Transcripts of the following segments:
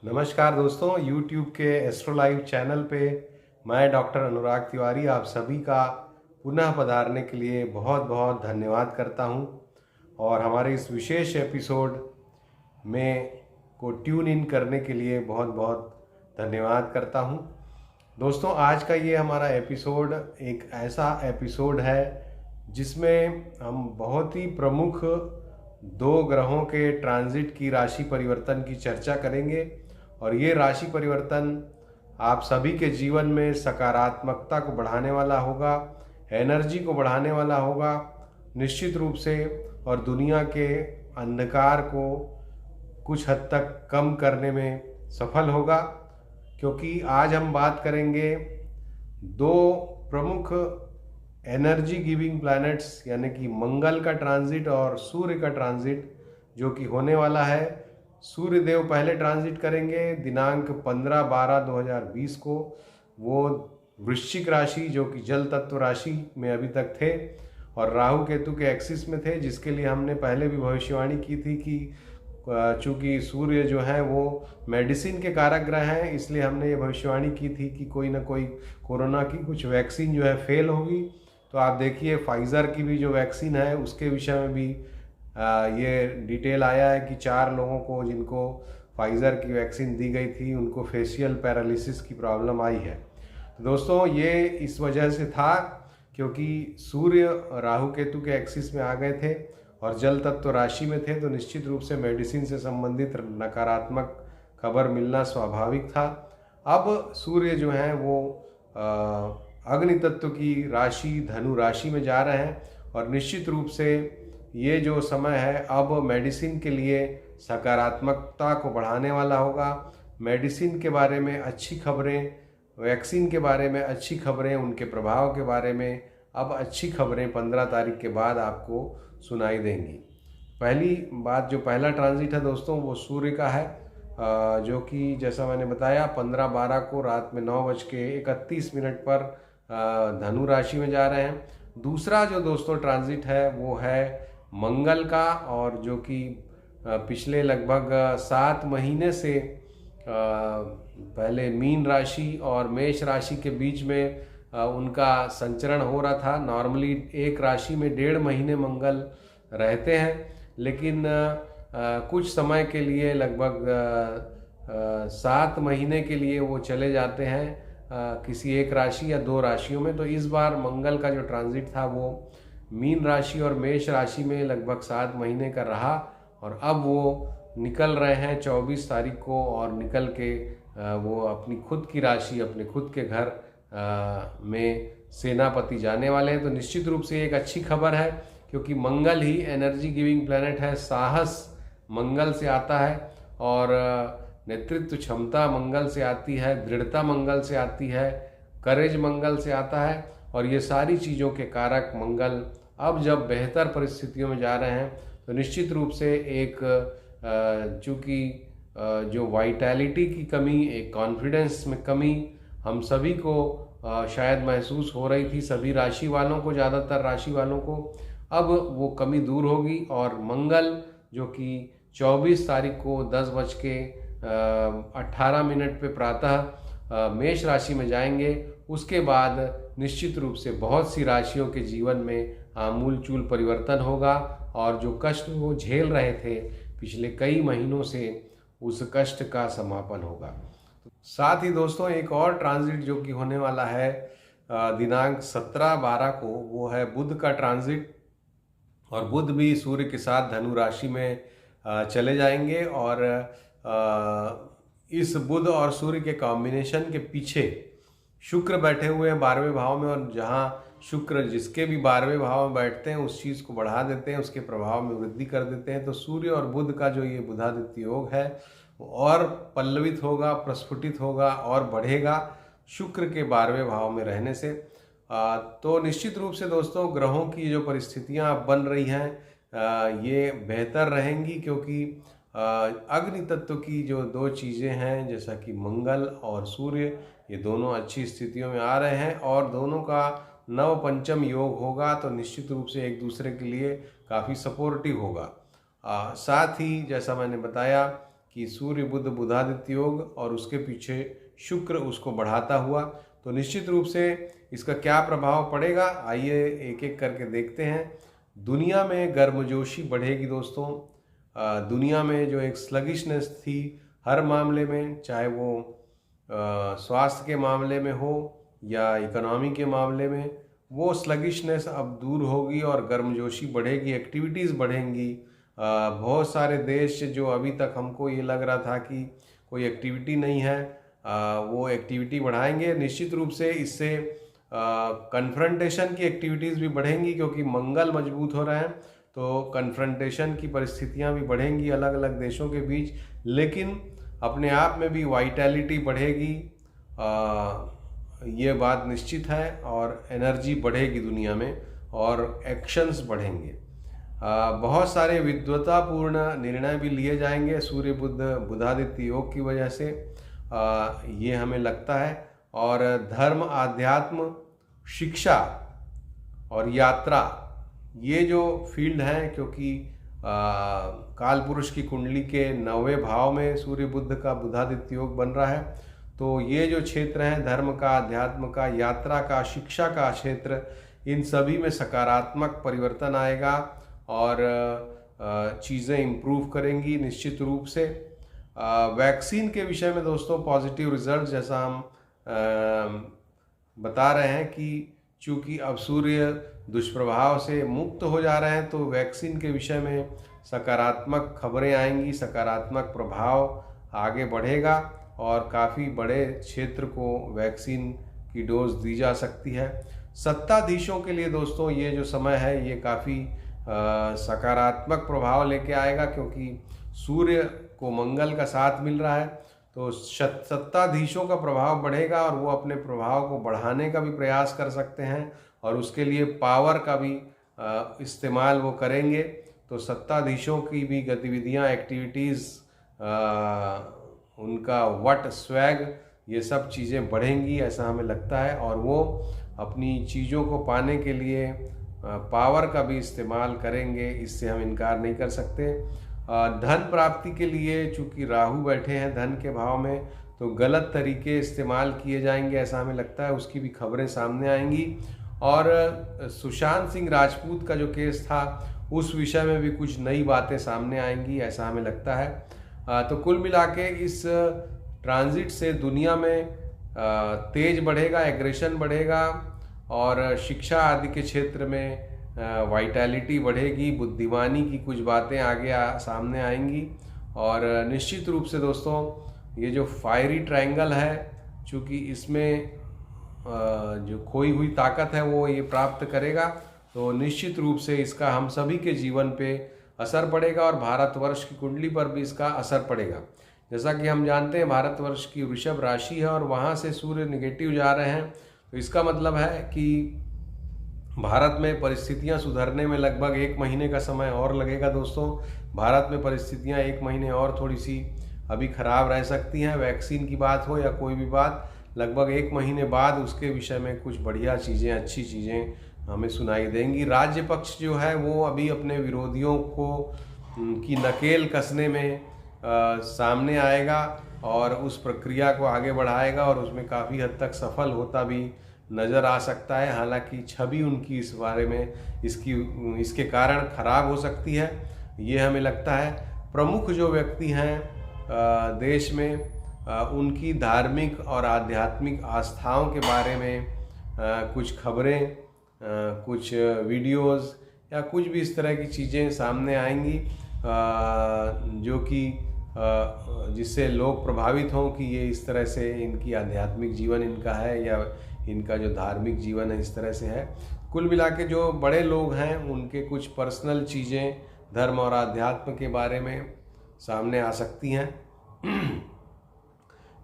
नमस्कार दोस्तों, YouTube के एस्ट्रो लाइव चैनल पे मैं डॉक्टर अनुराग तिवारी आप सभी का पुनः पधारने के लिए बहुत बहुत धन्यवाद करता हूं। और हमारे इस विशेष एपिसोड में को ट्यून इन करने के लिए बहुत बहुत धन्यवाद करता हूं। दोस्तों, आज का ये हमारा एपिसोड एक ऐसा एपिसोड है जिसमें हम बहुत ही प्रमुख दो ग्रहों के ट्रांजिट की राशि परिवर्तन की चर्चा करेंगे। और ये राशि परिवर्तन आप सभी के जीवन में सकारात्मकता को बढ़ाने वाला होगा, एनर्जी को बढ़ाने वाला होगा निश्चित रूप से, और दुनिया के अंधकार को कुछ हद तक कम करने में सफल होगा। क्योंकि आज हम बात करेंगे दो प्रमुख एनर्जी गिविंग प्लैनेट्स यानी कि मंगल का ट्रांजिट और सूर्य का ट्रांजिट जो कि होने वाला है। सूर्य देव पहले ट्रांजिट करेंगे दिनांक 15/12/2020 को। वो वृश्चिक राशि जो कि जल तत्व राशि में अभी तक थे और राहु केतु के एक्सिस में थे, जिसके लिए हमने पहले भी भविष्यवाणी की थी कि चूँकि सूर्य जो है वो मेडिसिन के कारक ग्रह हैं, इसलिए हमने ये भविष्यवाणी की थी कि कोई ना कोई कोरोना की कुछ वैक्सीन जो है फेल होगी। तो आप देखिए फाइज़र की भी जो वैक्सीन है उसके विषय में भी ये डिटेल आया है कि 4 लोगों को जिनको फाइज़र की वैक्सीन दी गई थी उनको फेशियल पैरालिसिस की प्रॉब्लम आई है। तो दोस्तों, ये इस वजह से था क्योंकि सूर्य राहु केतु के एक्सिस में आ गए थे और जल तत्व राशि में थे, तो निश्चित रूप से मेडिसिन से संबंधित नकारात्मक खबर मिलना स्वाभाविक था। अब सूर्य जो है वो अग्नि तत्व की राशि धनु राशि में जा रहे हैं और निश्चित रूप से ये जो समय है अब मेडिसिन के लिए सकारात्मकता को बढ़ाने वाला होगा। मेडिसिन के बारे में अच्छी खबरें, वैक्सीन के बारे में अच्छी खबरें, उनके प्रभाव के बारे में अब अच्छी खबरें 15 तारीख के बाद आपको सुनाई देंगी। पहली बात, जो पहला ट्रांजिट है दोस्तों वो सूर्य का है, जो कि जैसा मैंने बताया 15/12 को रात में 9:31 पर धनु राशि में जा रहे हैं। दूसरा जो दोस्तों ट्रांजिट है वो है मंगल का, और जो कि पिछले लगभग 7 महीने से पहले मीन राशि और मेष राशि के बीच में उनका संचरण हो रहा था। नॉर्मली एक राशि में 1.5 महीने मंगल रहते हैं, लेकिन कुछ समय के लिए लगभग 7 महीने के लिए वो चले जाते हैं किसी एक राशि या 2 राशियों में। तो इस बार मंगल का जो ट्रांजिट था वो मीन राशि और मेष राशि में लगभग 7 महीने का रहा, और अब वो निकल रहे हैं 24 तारीख को, और निकल के वो अपनी खुद की राशि, अपने खुद के घर में सेनापति जाने वाले हैं। तो निश्चित रूप से एक अच्छी खबर है क्योंकि मंगल ही एनर्जी गिविंग प्लैनेट है। साहस मंगल से आता है और नेतृत्व क्षमता मंगल से आती है, दृढ़ता मंगल से आती है, करेज मंगल से आता है, और ये सारी चीज़ों के कारक मंगल अब जब बेहतर परिस्थितियों में जा रहे हैं तो निश्चित रूप से एक चूँकि जो वाइटैलिटी की कमी, एक कॉन्फिडेंस में कमी हम सभी को शायद महसूस हो रही थी, सभी राशि वालों को, ज़्यादातर राशि वालों को, अब वो कमी दूर होगी। और मंगल जो कि 24 तारीख को 10:18 पे प्रातः मेष राशि में जाएंगे। उसके बाद निश्चित रूप से बहुत सी राशियों के जीवन में आमूलचूल परिवर्तन होगा, और जो कष्ट वो झेल रहे थे पिछले कई महीनों से, उस कष्ट का समापन होगा। साथ ही दोस्तों एक और ट्रांजिट जो कि होने वाला है दिनांक 17/12 को, वो है बुध का ट्रांजिट। और बुध भी सूर्य के साथ धनु राशि में चले जाएंगे, और इस बुध और सूर्य के कॉम्बिनेशन के पीछे शुक्र बैठे हुए हैं 12वें भाव में, और जहाँ शुक्र जिसके भी 12वें भाव में बैठते हैं उस चीज़ को बढ़ा देते हैं, उसके प्रभाव में वृद्धि कर देते हैं। तो सूर्य और बुध का जो ये बुधादित्य योग है वो और पल्लवित होगा, प्रस्फुटित होगा और बढ़ेगा शुक्र के 12वें भाव में रहने से। तो निश्चित रूप से दोस्तों ग्रहों की जो परिस्थितियाँ अब बन रही हैं ये बेहतर रहेंगी, क्योंकि अग्नि तत्व की जो 2 चीज़ें हैं जैसा कि मंगल और सूर्य, ये दोनों अच्छी स्थितियों में आ रहे हैं और दोनों का नव पंचम योग होगा, तो निश्चित रूप से एक दूसरे के लिए काफ़ी सपोर्टिव होगा। साथ ही जैसा मैंने बताया कि सूर्य बुध बुधादित्य योग और उसके पीछे शुक्र उसको बढ़ाता हुआ। तो निश्चित रूप से इसका क्या प्रभाव पड़ेगा, आइए एक एक करके देखते हैं। दुनिया में गर्मजोशी बढ़ेगी दोस्तों। दुनिया में जो एक स्लगिशनेस थी हर मामले में, चाहे वो स्वास्थ्य के मामले में हो या इकोनॉमी के मामले में, वो स्लगिशनेस अब दूर होगी और गर्मजोशी बढ़ेगी, एक्टिविटीज़ बढ़ेंगी। बहुत सारे देश जो अभी तक हमको ये लग रहा था कि कोई एक्टिविटी नहीं है, वो एक्टिविटी बढ़ाएंगे। निश्चित रूप से इससे कन्फ्रंटेशन की एक्टिविटीज़ भी बढ़ेंगी, क्योंकि मंगल मजबूत हो रहे हैं तो कन्फ्रंटेशन की परिस्थितियां भी बढ़ेंगी अलग अलग देशों के बीच। लेकिन अपने आप में भी वाइटैलिटी बढ़ेगी, ये बात निश्चित है, और एनर्जी बढ़ेगी दुनिया में और एक्शंस बढ़ेंगे। बहुत सारे विद्वतापूर्ण निर्णय भी लिए जाएंगे सूर्य बुध बुधादित्य योग की वजह से, ये हमें लगता है। और धर्म, आध्यात्म, शिक्षा और यात्रा, ये जो फील्ड हैं, क्योंकि काल पुरुष की कुंडली के 9वें भाव में सूर्य बुध का बुधादित्य योग बन रहा है, तो ये जो क्षेत्र हैं धर्म का, अध्यात्म का, यात्रा का, शिक्षा का क्षेत्र, इन सभी में सकारात्मक परिवर्तन आएगा और चीज़ें इम्प्रूव करेंगी निश्चित रूप से। वैक्सीन के विषय में दोस्तों पॉजिटिव रिजल्ट, जैसा हम बता रहे हैं कि चूँकि अब सूर्य दुष्प्रभाव से मुक्त हो जा रहे हैं, तो वैक्सीन के विषय में सकारात्मक खबरें आएंगी, सकारात्मक प्रभाव आगे बढ़ेगा और काफ़ी बड़े क्षेत्र को वैक्सीन की डोज दी जा सकती है। सत्ताधीशों के लिए दोस्तों ये जो समय है ये काफ़ी सकारात्मक प्रभाव लेके आएगा, क्योंकि सूर्य को मंगल का साथ मिल रहा है, तो सत्ताधीशों का प्रभाव बढ़ेगा और वो अपने प्रभाव को बढ़ाने का भी प्रयास कर सकते हैं और उसके लिए पावर का भी इस्तेमाल वो करेंगे। तो सत्ताधीशों की भी गतिविधियां, एक्टिविटीज़, उनका वट स्वैग, ये सब चीज़ें बढ़ेंगी ऐसा हमें लगता है, और वो अपनी चीज़ों को पाने के लिए पावर का भी इस्तेमाल करेंगे, इससे हम इनकार नहीं कर सकते। धन प्राप्ति के लिए चूँकि राहु बैठे हैं धन के भाव में, तो गलत तरीके इस्तेमाल किए जाएंगे ऐसा हमें लगता है, उसकी भी खबरें सामने आएंगी। और सुशांत सिंह राजपूत का जो केस था उस विषय में भी कुछ नई बातें सामने आएंगी ऐसा हमें लगता है। तो कुल मिला के इस ट्रांजिट से दुनिया में तेज बढ़ेगा, एग्रेशन बढ़ेगा और शिक्षा आदि के क्षेत्र में वाइटैलिटी बढ़ेगी, बुद्धिमानी की कुछ बातें आगे सामने आएंगी। और निश्चित रूप से दोस्तों ये जो फायरी ट्रायंगल है, चूँकि इसमें जो खोई हुई ताकत है वो ये प्राप्त करेगा, तो निश्चित रूप से इसका हम सभी के जीवन पे असर पड़ेगा और भारतवर्ष की कुंडली पर भी इसका असर पड़ेगा। जैसा कि हम जानते हैं भारतवर्ष की वृषभ राशि है और वहाँ से सूर्य निगेटिव जा रहे हैं, तो इसका मतलब है कि भारत में परिस्थितियां सुधरने में लगभग 1 महीने का समय और लगेगा दोस्तों। भारत में परिस्थितियां 1 महीने और थोड़ी सी अभी ख़राब रह सकती हैं, वैक्सीन की बात हो या कोई भी बात, लगभग 1 महीने बाद उसके विषय में कुछ बढ़िया चीज़ें, अच्छी चीज़ें हमें सुनाई देंगी। राज्य पक्ष जो है वो अभी अपने विरोधियों को की नकेल कसने में सामने आएगा और उस प्रक्रिया को आगे बढ़ाएगा और उसमें काफ़ी हद तक सफल होता भी नज़र आ सकता है। हालांकि छवि उनकी इस बारे में इसके कारण खराब हो सकती है, ये हमें लगता है। प्रमुख जो व्यक्ति हैं देश में, उनकी धार्मिक और आध्यात्मिक आस्थाओं के बारे में कुछ खबरें, कुछ वीडियोस या कुछ भी इस तरह की चीज़ें सामने आएंगी जो कि जिससे लोग प्रभावित हों कि ये इस तरह से इनकी आध्यात्मिक जीवन इनका है या इनका जो धार्मिक जीवन है इस तरह से है। कुल मिला के जो बड़े लोग हैं उनके कुछ पर्सनल चीज़ें धर्म और आध्यात्म के बारे में सामने आ सकती हैं।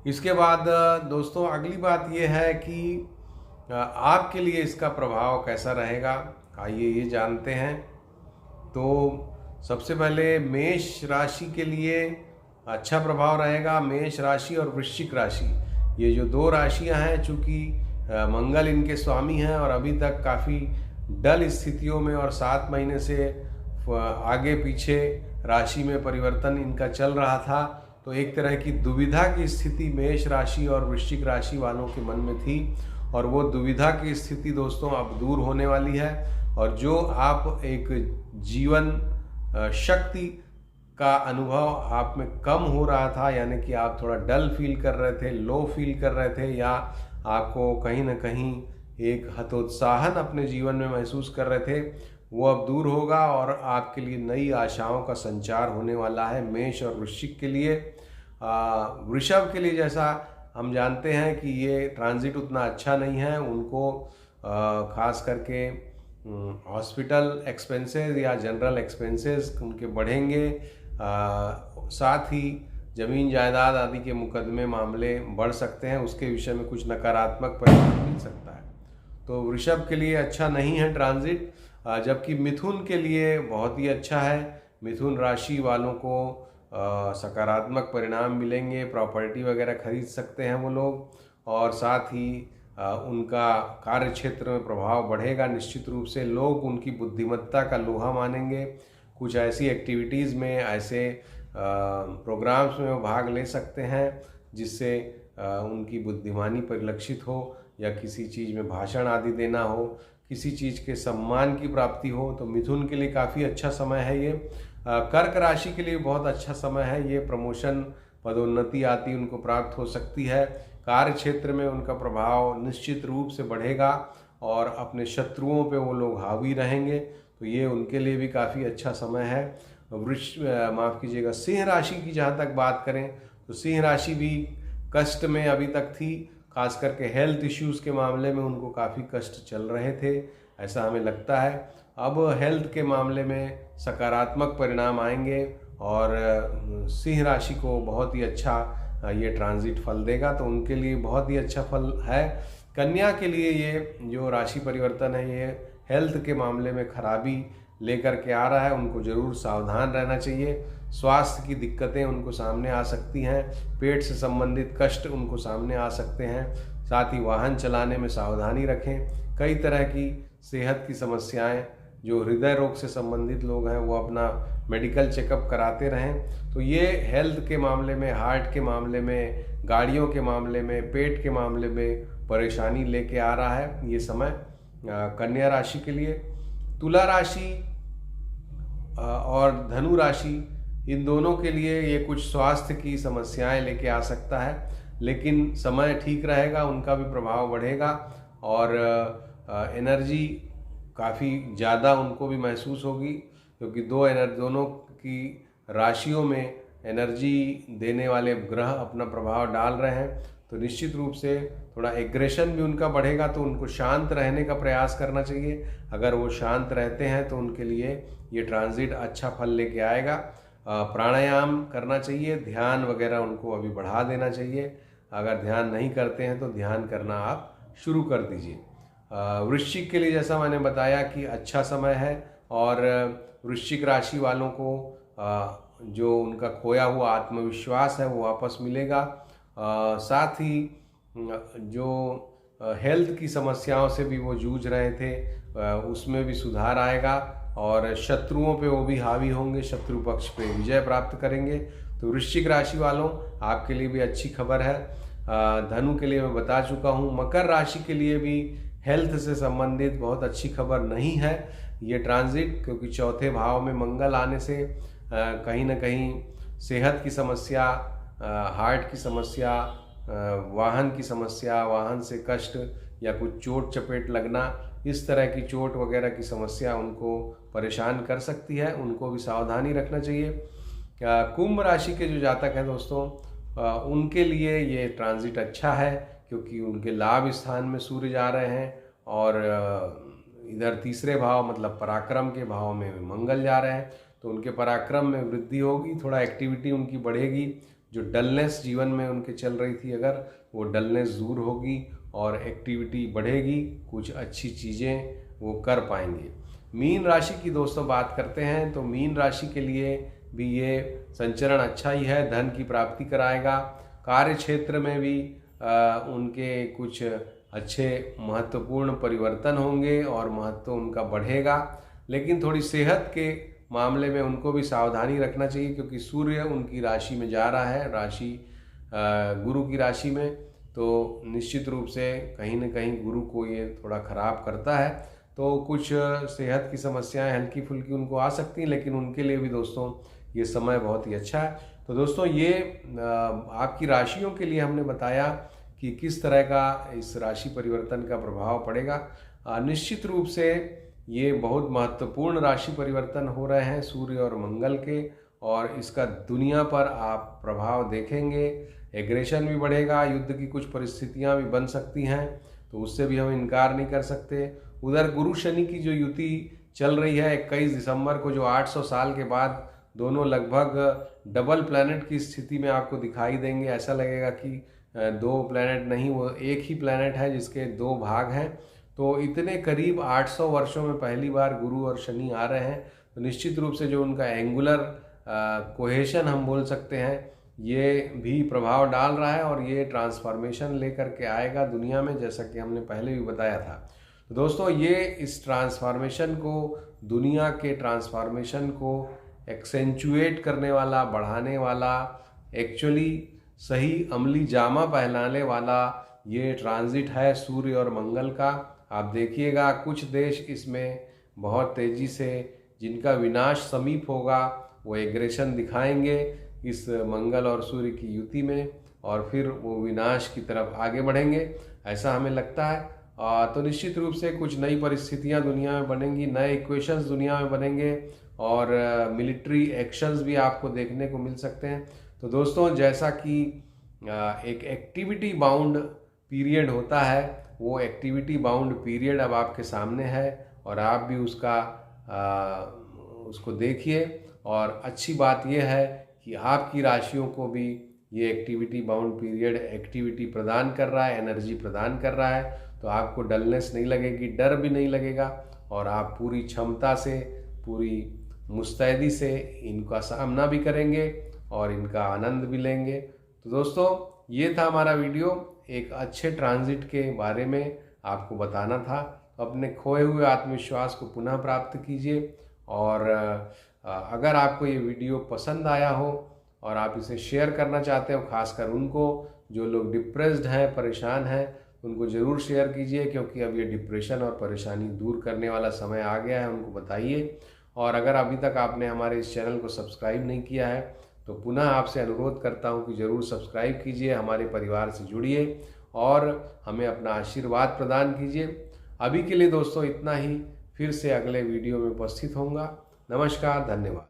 इसके बाद दोस्तों अगली बात ये है कि आपके लिए इसका प्रभाव कैसा रहेगा, आइए ये जानते हैं। तो सबसे पहले मेष राशि के लिए अच्छा प्रभाव रहेगा। मेष राशि और वृश्चिक राशि, ये जो 2 राशियां हैं, चूँकि मंगल इनके स्वामी हैं और अभी तक काफ़ी डल स्थितियों में और 7 महीने से आगे पीछे राशि में परिवर्तन इनका चल रहा था तो एक तरह की दुविधा की स्थिति मेष राशि और वृश्चिक राशि वालों के मन में थी, और वो दुविधा की स्थिति दोस्तों अब दूर होने वाली है। और जो आप एक जीवन शक्ति का अनुभव आप में कम हो रहा था, यानी कि आप थोड़ा डल फील कर रहे थे, लो फील कर रहे थे, या आपको कहीं ना कहीं एक हतोत्साहन अपने जीवन में महसूस कर रहे थे, वो अब दूर होगा और आपके लिए नई आशाओं का संचार होने वाला है मेष और वृश्चिक के लिए। वृषभ के लिए जैसा हम जानते हैं कि ये ट्रांजिट उतना अच्छा नहीं है, उनको खास करके हॉस्पिटल एक्सपेंसेस या जनरल एक्सपेंसेस उनके बढ़ेंगे, साथ ही जमीन जायदाद आदि के मुकदमे मामले बढ़ सकते हैं, उसके विषय में कुछ नकारात्मक परिणाम मिल सकता है। तो वृषभ के लिए अच्छा नहीं है ट्रांजिट, जबकि मिथुन के लिए बहुत ही अच्छा है। मिथुन राशि वालों को सकारात्मक परिणाम मिलेंगे, प्रॉपर्टी वगैरह खरीद सकते हैं वो लोग, और साथ ही उनका कार्य क्षेत्र में प्रभाव बढ़ेगा। निश्चित रूप से लोग उनकी बुद्धिमत्ता का लोहा मानेंगे। कुछ ऐसी एक्टिविटीज़ में, ऐसे प्रोग्राम्स में वो भाग ले सकते हैं जिससे उनकी बुद्धिमानी परिलक्षित हो, या किसी चीज़ में भाषण आदि देना हो, किसी चीज़ के सम्मान की प्राप्ति हो। तो मिथुन के लिए काफ़ी अच्छा समय है ये। कर्क राशि के लिए बहुत अच्छा समय है ये। प्रमोशन, पदोन्नति आदि उनको प्राप्त हो सकती है। कार्य क्षेत्र में उनका प्रभाव निश्चित रूप से बढ़ेगा और अपने शत्रुओं पे वो लोग हावी रहेंगे, तो ये उनके लिए भी काफ़ी अच्छा समय है। माफ़ कीजिएगा, सिंह राशि की जहाँ तक बात करें तो सिंह राशि भी कष्ट में अभी तक थी, खास करके हेल्थ इश्यूज़ के मामले में उनको काफ़ी कष्ट चल रहे थे, ऐसा हमें लगता है। अब हेल्थ के मामले में सकारात्मक परिणाम आएंगे और सिंह राशि को बहुत ही अच्छा ये ट्रांजिट फल देगा, तो उनके लिए बहुत ही अच्छा फल है। कन्या के लिए ये जो राशि परिवर्तन है, ये हेल्थ के मामले में खराबी लेकर के आ रहा है, उनको ज़रूर सावधान रहना चाहिए। स्वास्थ्य की दिक्कतें उनको सामने आ सकती हैं, पेट से संबंधित कष्ट उनको सामने आ सकते हैं। साथ ही वाहन चलाने में सावधानी रखें। कई तरह की सेहत की समस्याएं, जो हृदय रोग से संबंधित लोग हैं वो अपना मेडिकल चेकअप कराते रहें। तो ये हेल्थ के मामले में, हार्ट के मामले में, गाड़ियों के मामले में, पेट के मामले में परेशानी लेके आ रहा है ये समय कन्या राशि के लिए। तुला राशि और धनु राशि, इन दोनों के लिए ये कुछ स्वास्थ्य की समस्याएं लेके आ सकता है, लेकिन समय ठीक रहेगा, उनका भी प्रभाव बढ़ेगा और एनर्जी काफ़ी ज़्यादा उनको भी महसूस होगी, क्योंकि दोनों की राशियों में एनर्जी देने वाले ग्रह अपना प्रभाव डाल रहे हैं। तो निश्चित रूप से थोड़ा एग्रेशन भी उनका बढ़ेगा, तो उनको शांत रहने का प्रयास करना चाहिए। अगर वो शांत रहते हैं तो उनके लिए ये ट्रांजिट अच्छा फल लेके आएगा। प्राणायाम करना चाहिए, ध्यान वगैरह उनको अभी बढ़ा देना चाहिए। अगर ध्यान नहीं करते हैं तो ध्यान करना आप शुरू कर दीजिए। वृश्चिक के लिए जैसा मैंने बताया कि अच्छा समय है, और वृश्चिक राशि वालों को जो उनका खोया हुआ आत्मविश्वास है वो वापस मिलेगा। साथ ही जो हेल्थ की समस्याओं से भी वो जूझ रहे थे उसमें भी सुधार आएगा, और शत्रुओं पे वो भी हावी होंगे, शत्रु पक्ष पे विजय प्राप्त करेंगे। तो वृश्चिक राशि वालों, आपके लिए भी अच्छी खबर है। धनु के लिए मैं बता चुका हूँ। मकर राशि के लिए भी हेल्थ से संबंधित बहुत अच्छी खबर नहीं है ये ट्रांजिट, क्योंकि चौथे भाव में मंगल आने से कहीं ना कहीं सेहत की समस्या, हार्ट की समस्या, वाहन की समस्या, वाहन से कष्ट या कुछ चोट चपेट लगना, इस तरह की चोट वगैरह की समस्या उनको परेशान कर सकती है, उनको भी सावधानी रखना चाहिए। कुंभ राशि के जो जातक हैं दोस्तों, उनके लिए ये ट्रांजिट अच्छा है, क्योंकि उनके लाभ स्थान में सूर्य जा रहे हैं, और इधर तीसरे भाव मतलब पराक्रम के भाव में मंगल जा रहे हैं, तो उनके पराक्रम में वृद्धि होगी, थोड़ा एक्टिविटी उनकी बढ़ेगी। जो डलनेस जीवन में उनके चल रही थी, अगर वो डलनेस दूर होगी और एक्टिविटी बढ़ेगी, कुछ अच्छी चीज़ें वो कर पाएंगे। मीन राशि की दोस्तों बात करते हैं, तो मीन राशि के लिए भी ये संचरण अच्छा ही है, धन की प्राप्ति कराएगा। कार्य क्षेत्र में भी उनके कुछ अच्छे महत्वपूर्ण परिवर्तन होंगे और महत्व उनका बढ़ेगा, लेकिन थोड़ी सेहत के मामले में उनको भी सावधानी रखना चाहिए, क्योंकि सूर्य उनकी राशि में जा रहा है, राशि गुरु की राशि में। तो निश्चित रूप से कहीं न कहीं गुरु को ये थोड़ा खराब करता है, तो कुछ सेहत की समस्याएं हल्की फुल्की उनको आ सकती हैं, लेकिन उनके लिए भी दोस्तों ये समय बहुत ही अच्छा है। तो दोस्तों ये आपकी राशियों के लिए हमने बताया कि किस तरह का इस राशि परिवर्तन का प्रभाव पड़ेगा। निश्चित रूप से ये बहुत महत्वपूर्ण राशि परिवर्तन हो रहे हैं सूर्य और मंगल के, और इसका दुनिया पर आप प्रभाव देखेंगे। एग्रेशन भी बढ़ेगा, युद्ध की कुछ परिस्थितियां भी बन सकती हैं, तो उससे भी हम इनकार नहीं कर सकते। उधर गुरु शनि की जो युति चल रही है 21 दिसंबर को, जो 800 साल के बाद दोनों लगभग डबल प्लैनेट की स्थिति में आपको दिखाई देंगे। ऐसा लगेगा कि दो प्लैनेट नहीं, वो एक ही प्लैनेट है जिसके दो भाग हैं। तो इतने करीब 800 वर्षों में पहली बार गुरु और शनि आ रहे हैं, तो निश्चित रूप से जो उनका एंगुलर कोहेशन हम बोल सकते हैं, ये भी प्रभाव डाल रहा है, और ये ट्रांसफॉर्मेशन लेकर के आएगा दुनिया में, जैसा कि हमने पहले भी बताया था। तो दोस्तों ये इस ट्रांसफॉर्मेशन को, दुनिया के ट्रांसफॉर्मेशन को एक्सेंचुएट करने वाला, बढ़ाने वाला, एक्चुअली सही अमली जामा पहनाने वाला ये ट्रांजिट है सूर्य और मंगल का। आप देखिएगा कुछ देश इसमें बहुत तेजी से, जिनका विनाश समीप होगा, वो एग्रेशन दिखाएंगे इस मंगल और सूर्य की युति में, और फिर वो विनाश की तरफ आगे बढ़ेंगे, ऐसा हमें लगता है। तो निश्चित रूप से कुछ नई परिस्थितियां दुनिया में बनेंगी, नए इक्वेशंस दुनिया में बनेंगे, और मिलिट्री एक्शंस भी आपको देखने को मिल सकते हैं। तो दोस्तों जैसा कि एक एक्टिविटी बाउंड पीरियड होता है, वो एक्टिविटी बाउंड पीरियड अब आपके सामने है, और आप भी उसको देखिए। और अच्छी बात यह है कि आपकी राशियों को भी ये एक्टिविटी बाउंड पीरियड एक्टिविटी प्रदान कर रहा है, एनर्जी प्रदान कर रहा है। तो आपको डलनेस नहीं लगेगी, डर भी नहीं लगेगा, और आप पूरी क्षमता से, पूरी मुस्तैदी से इनका सामना भी करेंगे और इनका आनंद भी लेंगे। तो दोस्तों ये था हमारा वीडियो, एक अच्छे ट्रांजिट के बारे में आपको बताना था। अपने खोए हुए आत्मविश्वास को पुनः प्राप्त कीजिए, और अगर आपको ये वीडियो पसंद आया हो और आप इसे शेयर करना चाहते हो, खासकर उनको जो लोग डिप्रेस्ड हैं, परेशान हैं, उनको ज़रूर शेयर कीजिए, क्योंकि अब ये डिप्रेशन और परेशानी दूर करने वाला समय आ गया है, उनको बताइए। और अगर अभी तक आपने हमारे इस चैनल को सब्सक्राइब नहीं किया है, तो पुनः आपसे अनुरोध करता हूं कि ज़रूर सब्सक्राइब कीजिए, हमारे परिवार से जुड़िए और हमें अपना आशीर्वाद प्रदान कीजिए। अभी के लिए दोस्तों इतना ही, फिर से अगले वीडियो में उपस्थित होऊंगा। नमस्कार, धन्यवाद।